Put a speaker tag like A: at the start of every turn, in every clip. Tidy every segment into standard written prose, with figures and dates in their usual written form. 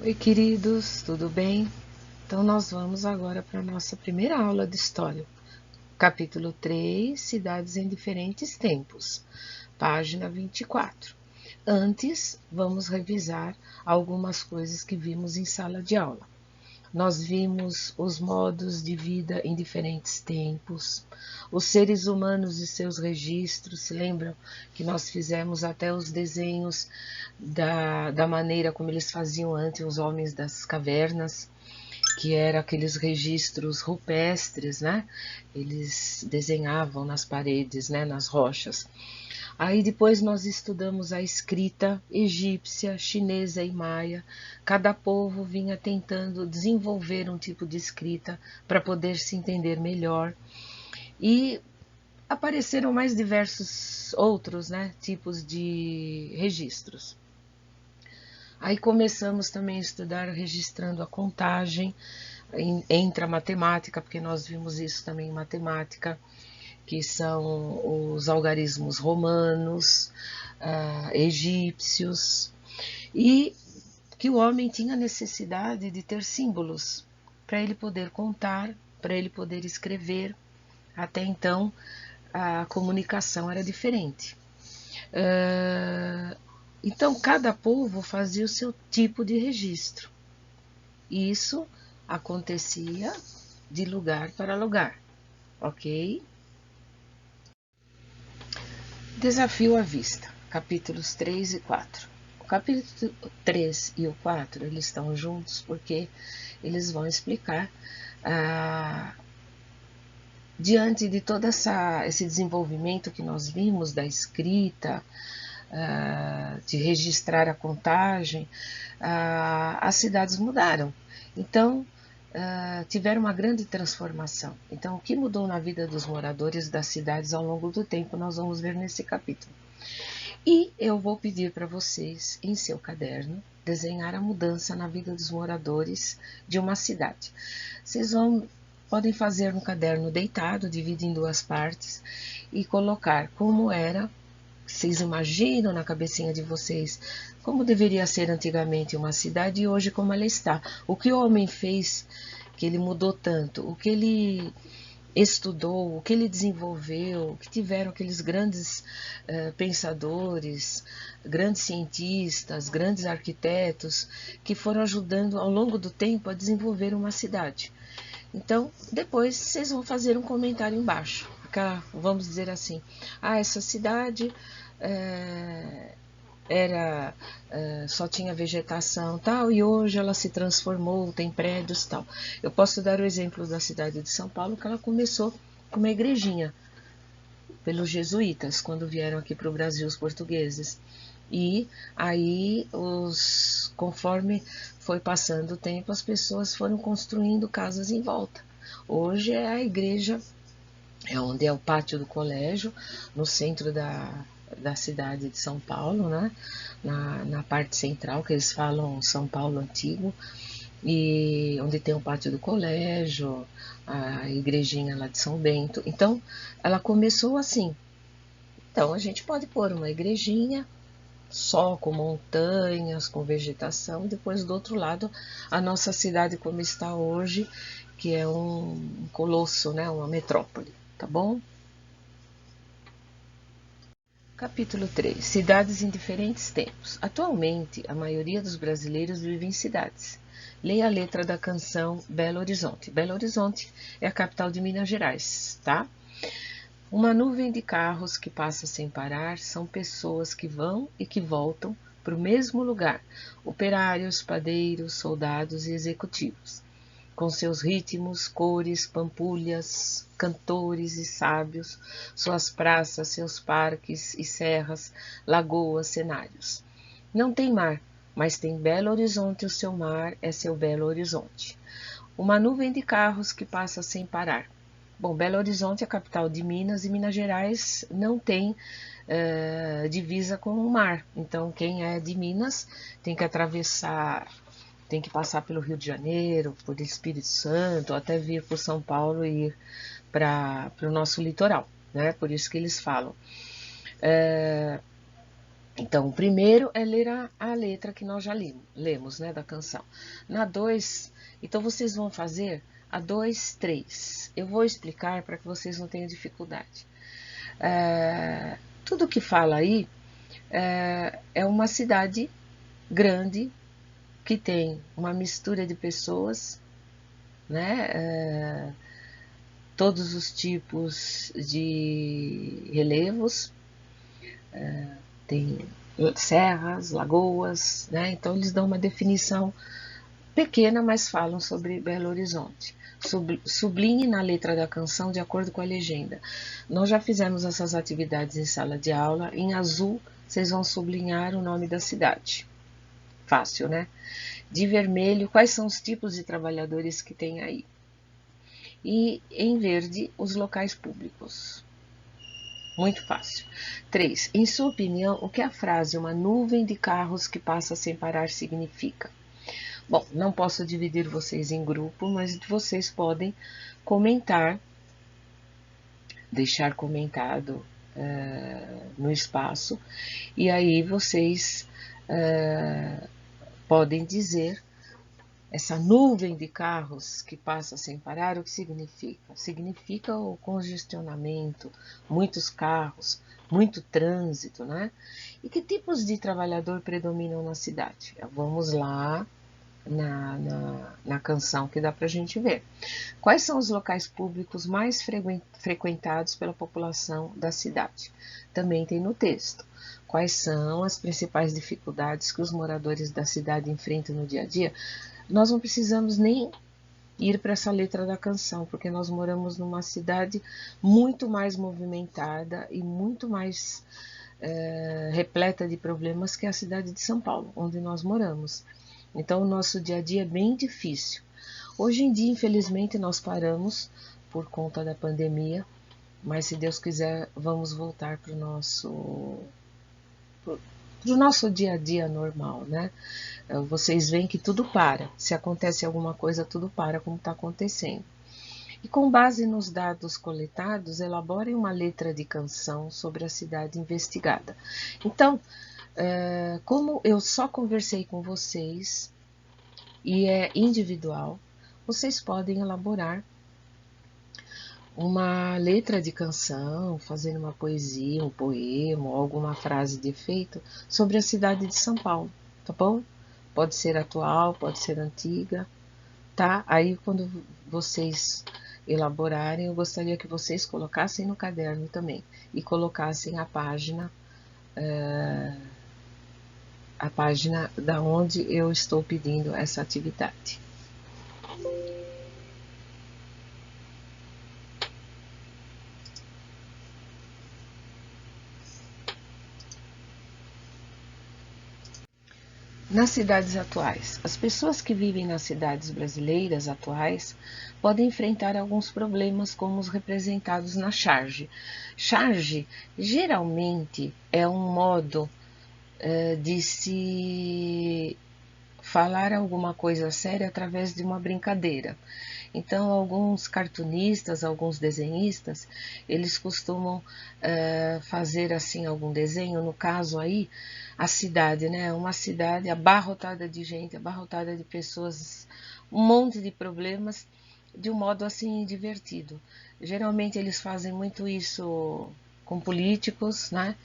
A: Oi, queridos, tudo bem? Então, nós vamos agora para a nossa primeira aula de história. Capítulo 3, Cidades em Diferentes Tempos, página 24. Antes, vamos revisar algumas coisas que vimos em sala de aula. Nós vimos os modos de vida em diferentes tempos, os seres humanos e seus registros. Se lembram que nós fizemos até os desenhos da maneira como eles faziam antes, os homens das cavernas, que eram aqueles registros rupestres, né? Eles desenhavam nas paredes, né? Nas rochas. Aí depois nós estudamos a escrita egípcia, chinesa e maia. Cada povo vinha tentando desenvolver um tipo de escrita para poder se entender melhor. E apareceram mais diversos outros, né, tipos de registros. Aí começamos também a estudar registrando a contagem, entra a matemática, porque nós vimos isso também em matemática, que são os algarismos romanos, egípcios, e que o homem tinha necessidade de ter símbolos para ele poder contar, para ele poder escrever. Até então, a comunicação era diferente. Então, cada povo fazia o seu tipo de registro. Isso acontecia de lugar para lugar, ok? Desafio à vista, capítulos 3 e 4. O capítulo 3 e o 4 eles estão juntos porque eles vão explicar, diante de todo esse desenvolvimento que nós vimos da escrita, de registrar a contagem, as cidades mudaram. Então, tiveram uma grande transformação. Então, o que mudou na vida dos moradores das cidades ao longo do tempo, nós vamos ver nesse capítulo. E eu vou pedir para vocês, em seu caderno, desenhar a mudança na vida dos moradores de uma cidade. Vocês podem fazer no caderno deitado, dividir em duas partes, e colocar como era. Vocês imaginam na cabecinha de vocês como deveria ser antigamente uma cidade e hoje como ela está. O que o homem fez, que ele mudou tanto, o que ele estudou, o que ele desenvolveu, o que tiveram aqueles grandes pensadores, grandes cientistas, grandes arquitetos, que foram ajudando ao longo do tempo a desenvolver uma cidade. Então, depois vocês vão fazer um comentário embaixo. Vamos dizer assim, essa cidade só tinha vegetação tal, e hoje ela se transformou, tem prédios tal. Eu posso dar o exemplo da cidade de São Paulo, que ela começou com uma igrejinha, pelos jesuítas, quando vieram aqui para o Brasil os portugueses. E aí, conforme foi passando o tempo, as pessoas foram construindo casas em volta. Hoje é a igreja, é onde é o pátio do colégio, no centro da cidade de São Paulo, né? Na parte central, que eles falam São Paulo Antigo, e onde tem o pátio do colégio, a igrejinha lá de São Bento. Então, ela começou assim. Então, a gente pode pôr uma igrejinha só com montanhas, com vegetação, e depois do outro lado a nossa cidade como está hoje, que é um colosso, né, uma metrópole, tá bom? Capítulo 3. Cidades em diferentes tempos. Atualmente, a maioria dos brasileiros vive em cidades. Leia a letra da canção Belo Horizonte. Belo Horizonte é a capital de Minas Gerais, tá? Uma nuvem de carros que passa sem parar são pessoas que vão e que voltam para o mesmo lugar, operários, padeiros, soldados e executivos, com seus ritmos, cores, pampulhas, cantores e sábios, suas praças, seus parques e serras, lagoas, cenários. Não tem mar, mas tem Belo Horizonte, o seu mar é seu Belo Horizonte. Uma nuvem de carros que passa sem parar. Bom, Belo Horizonte é a capital de Minas e Minas Gerais não tem divisa com o mar. Então, quem é de Minas tem que atravessar, tem que passar pelo Rio de Janeiro, por Espírito Santo, até vir por São Paulo e ir para o nosso litoral, né? Por isso que eles falam. Então, o primeiro é ler a letra que nós já lemos, né, da canção. Na 2, então vocês vão fazer a 2, 3. Eu vou explicar para que vocês não tenham dificuldade. Tudo que fala aí é uma cidade grande que tem uma mistura de pessoas, né? Todos os tipos de relevos, tem serras, lagoas, né? Então eles dão uma definição pequena, mas falam sobre Belo Horizonte. Sublinhe na letra da canção de acordo com a legenda. Nós já fizemos essas atividades em sala de aula. Em azul, vocês vão sublinhar o nome da cidade. Fácil, né? De vermelho, quais são os tipos de trabalhadores que tem aí? E em verde, os locais públicos. Muito fácil. 3. Em sua opinião, o que a frase "uma nuvem de carros que passa sem parar" significa? Bom, não posso dividir vocês em grupo, mas vocês podem comentar, deixar comentado no espaço, e aí vocês podem dizer essa nuvem de carros que passa sem parar, o que significa? Significa o congestionamento, muitos carros, muito trânsito, né? E que tipos de trabalhador predominam na cidade? Vamos lá na canção que dá para a gente ver. Quais são os locais públicos mais frequentados pela população da cidade? Também tem no texto. Quais são as principais dificuldades que os moradores da cidade enfrentam no dia a dia? Nós não precisamos nem ir para essa letra da canção, porque nós moramos numa cidade muito mais movimentada e muito mais repleta de problemas que a cidade de São Paulo, onde nós moramos. Então, o nosso dia a dia é bem difícil. Hoje em dia, infelizmente, nós paramos por conta da pandemia, mas se Deus quiser, vamos voltar para o nosso dia a dia normal, né? Vocês veem que tudo para. Se acontece alguma coisa, tudo para, como está acontecendo. E com base nos dados coletados, elaborem uma letra de canção sobre a cidade investigada. Então, como eu só conversei com vocês e é individual, vocês podem elaborar uma letra de canção, fazendo uma poesia, um poema ou alguma frase de efeito sobre a cidade de São Paulo, tá bom? Pode ser atual, pode ser antiga, tá? Aí quando vocês elaborarem, eu gostaria que vocês colocassem no caderno também e colocassem a página da onde eu estou pedindo essa atividade. Nas cidades atuais, as pessoas que vivem nas cidades brasileiras atuais podem enfrentar alguns problemas como os representados na charge. Charge geralmente é um modo de se falar alguma coisa séria através de uma brincadeira. Então, alguns cartunistas, alguns desenhistas, eles costumam fazer assim algum desenho, no caso aí, a cidade, né? Uma cidade abarrotada de gente, abarrotada de pessoas, um monte de problemas, de um modo assim divertido. Geralmente eles fazem muito isso com políticos, né?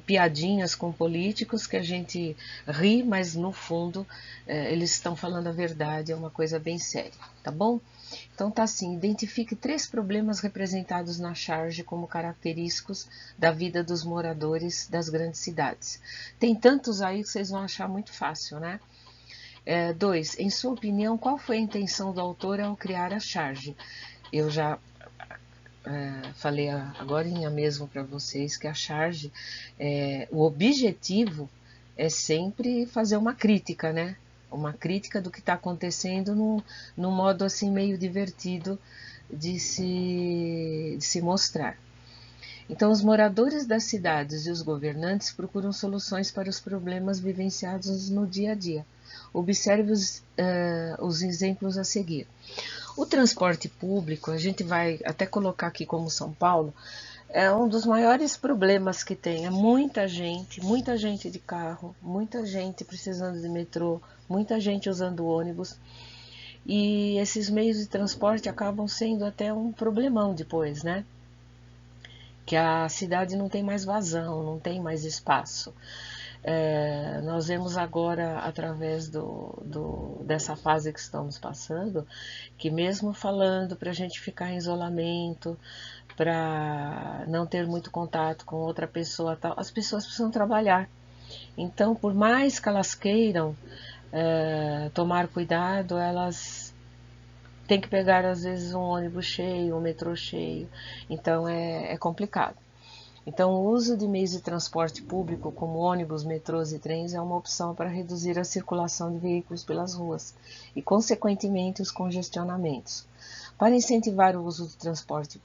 A: Piadinhas com políticos que a gente ri, mas no fundo eles estão falando a verdade, é uma coisa bem séria, tá bom? Então tá assim, identifique 3 problemas representados na charge como característicos da vida dos moradores das grandes cidades. Tem tantos aí que vocês vão achar muito fácil, né? 2. Em sua opinião, qual foi a intenção do autor ao criar a charge? Eu já falei agora mesmo para vocês que a charge, o objetivo é sempre fazer uma crítica, né? Uma crítica do que está acontecendo num modo assim meio divertido de se mostrar. Então, os moradores das cidades e os governantes procuram soluções para os problemas vivenciados no dia a dia. Observe os exemplos a seguir. O transporte público, a gente vai até colocar aqui como São Paulo, É um dos maiores problemas que tem. É muita gente de carro, muita gente precisando de metrô, muita gente usando ônibus. E esses meios de transporte acabam sendo até um problemão depois, né? Que a cidade não tem mais vazão, não tem mais espaço. Nós vemos agora, através dessa fase que estamos passando, que mesmo falando para a gente ficar em isolamento, para não ter muito contato com outra pessoa, tal, as pessoas precisam trabalhar. Então, por mais que elas queiram tomar cuidado, elas têm que pegar às vezes um ônibus cheio, um metrô cheio. Então é complicado. Então, o uso de meios de transporte público, como ônibus, metrôs e trens, é uma opção para reduzir a circulação de veículos pelas ruas e, consequentemente, os congestionamentos. Para incentivar o uso do transporte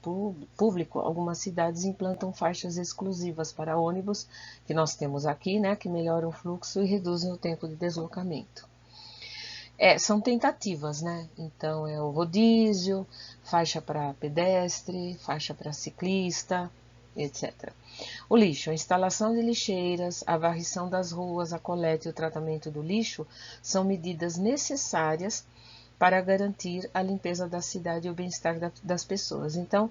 A: público, algumas cidades implantam faixas exclusivas para ônibus, que nós temos aqui, né, que melhoram o fluxo e reduzem o tempo de deslocamento. São tentativas, né? Então, é o rodízio, faixa para pedestre, faixa para ciclista, etc. O lixo, a instalação de lixeiras, a varrição das ruas, a coleta e o tratamento do lixo são medidas necessárias para garantir a limpeza da cidade e o bem-estar das pessoas. Então,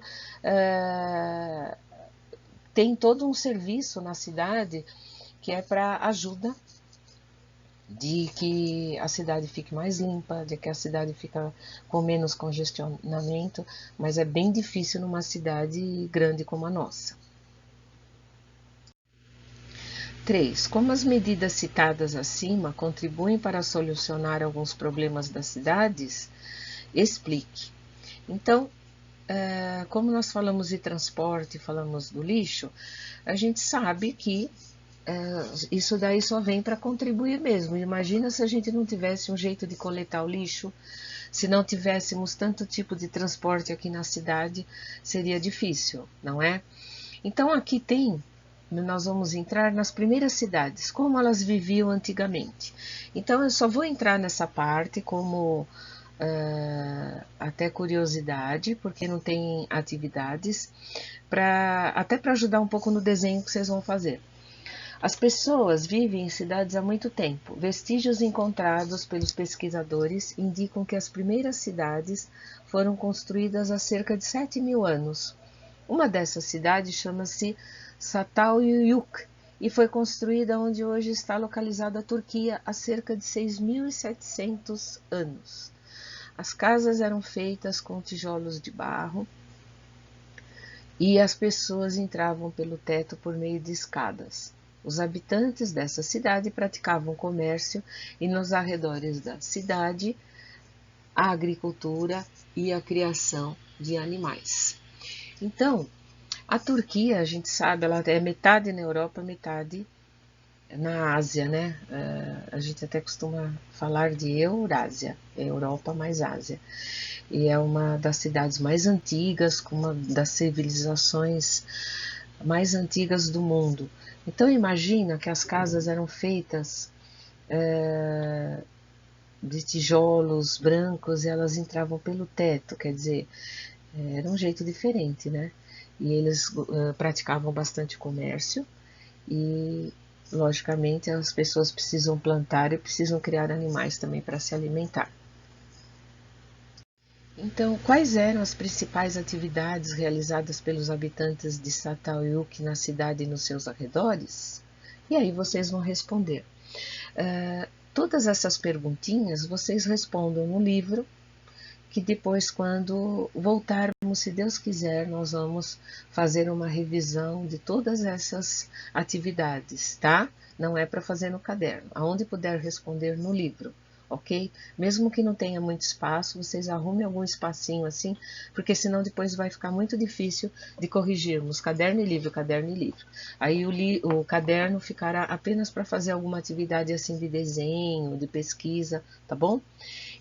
A: tem todo um serviço na cidade que é para ajuda de que a cidade fique mais limpa, de que a cidade fique com menos congestionamento, mas é bem difícil numa cidade grande como a nossa. 3. Como as medidas citadas acima contribuem para solucionar alguns problemas das cidades, explique. Então, como nós falamos de transporte, falamos do lixo, a gente sabe que isso daí só vem para contribuir mesmo. Imagina se a gente não tivesse um jeito de coletar o lixo, se não tivéssemos tanto tipo de transporte aqui na cidade, seria difícil, não é? Então aqui nós vamos entrar nas primeiras cidades, como elas viviam antigamente. Então eu só vou entrar nessa parte como até curiosidade, porque não tem atividades, até para ajudar um pouco no desenho que vocês vão fazer. As pessoas vivem em cidades há muito tempo. Vestígios encontrados pelos pesquisadores indicam que as primeiras cidades foram construídas há cerca de 7.000 anos. Uma dessas cidades chama-se Çatalhöyük e foi construída onde hoje está localizada a Turquia há cerca de 6.700 anos. As casas eram feitas com tijolos de barro e as pessoas entravam pelo teto por meio de escadas. Os habitantes dessa cidade praticavam comércio e nos arredores da cidade a agricultura e a criação de animais. Então, a Turquia, a gente sabe, ela é metade na Europa, metade na Ásia, né? A gente até costuma falar de Eurásia, Europa mais Ásia. E é uma das cidades mais antigas, com uma das civilizações mais antigas do mundo. Então imagina que as casas eram feitas de tijolos brancos e elas entravam pelo teto, quer dizer, era um jeito diferente, né? E eles praticavam bastante comércio e, logicamente, as pessoas precisam plantar e precisam criar animais também para se alimentar. Então, quais eram as principais atividades realizadas pelos habitantes de Çatalhöyük na cidade e nos seus arredores? E aí vocês vão responder. Todas essas perguntinhas vocês respondam no livro, que depois, quando voltarmos, se Deus quiser, nós vamos fazer uma revisão de todas essas atividades, tá? Não é para fazer no caderno, aonde puder responder no livro, ok? Mesmo que não tenha muito espaço, vocês arrumem algum espacinho assim, porque senão depois vai ficar muito difícil de corrigirmos caderno e livro, caderno e livro. Aí o caderno ficará apenas para fazer alguma atividade assim de desenho, de pesquisa, tá bom?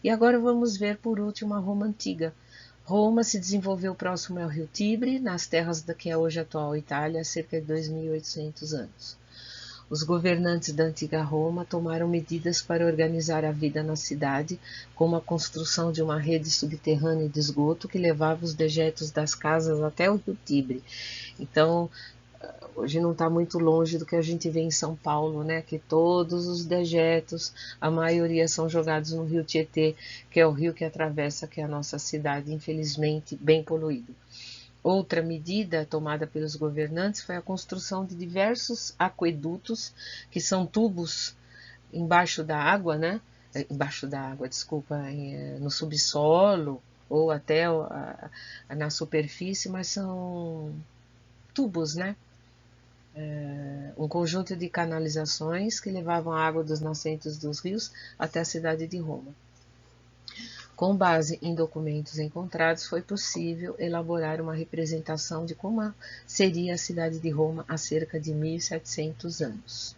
A: E agora vamos ver por último a Roma Antiga. Roma se desenvolveu próximo ao rio Tibre, nas terras da que é hoje a atual Itália, há cerca de 2.800 anos. Os governantes da antiga Roma tomaram medidas para organizar a vida na cidade, como a construção de uma rede subterrânea de esgoto que levava os dejetos das casas até o rio Tibre. Então, hoje não está muito longe do que a gente vê em São Paulo, né? Que todos os dejetos, a maioria são jogados no rio Tietê, que é o rio que atravessa aqui a nossa cidade, infelizmente bem poluído. Outra medida tomada pelos governantes foi a construção de diversos aquedutos, que são tubos embaixo da água, né? Embaixo da água, desculpa, no subsolo ou até na superfície, mas são tubos, né? Um conjunto de canalizações que levavam a água dos nascentes dos rios até a cidade de Roma. Com base em documentos encontrados, foi possível elaborar uma representação de como seria a cidade de Roma há cerca de 1700 anos.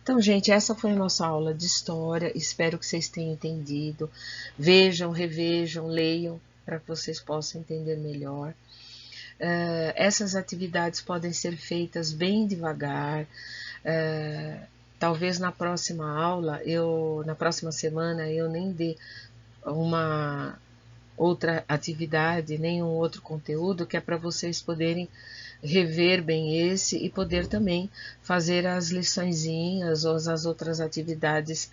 A: Então, gente, essa foi a nossa aula de história. Espero que vocês tenham entendido. Vejam, revejam, leiam, para que vocês possam entender melhor. Essas atividades podem ser feitas bem devagar. Talvez na próxima aula, na próxima semana, eu nem dê uma outra atividade, nenhum outro conteúdo, que é para vocês poderem rever bem esse e poder também fazer as liçõezinhas ou as outras atividades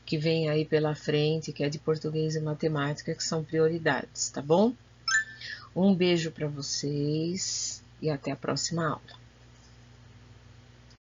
A: que vêm aí pela frente, que é de português e matemática, que são prioridades, tá bom? Um beijo para vocês e até a próxima aula.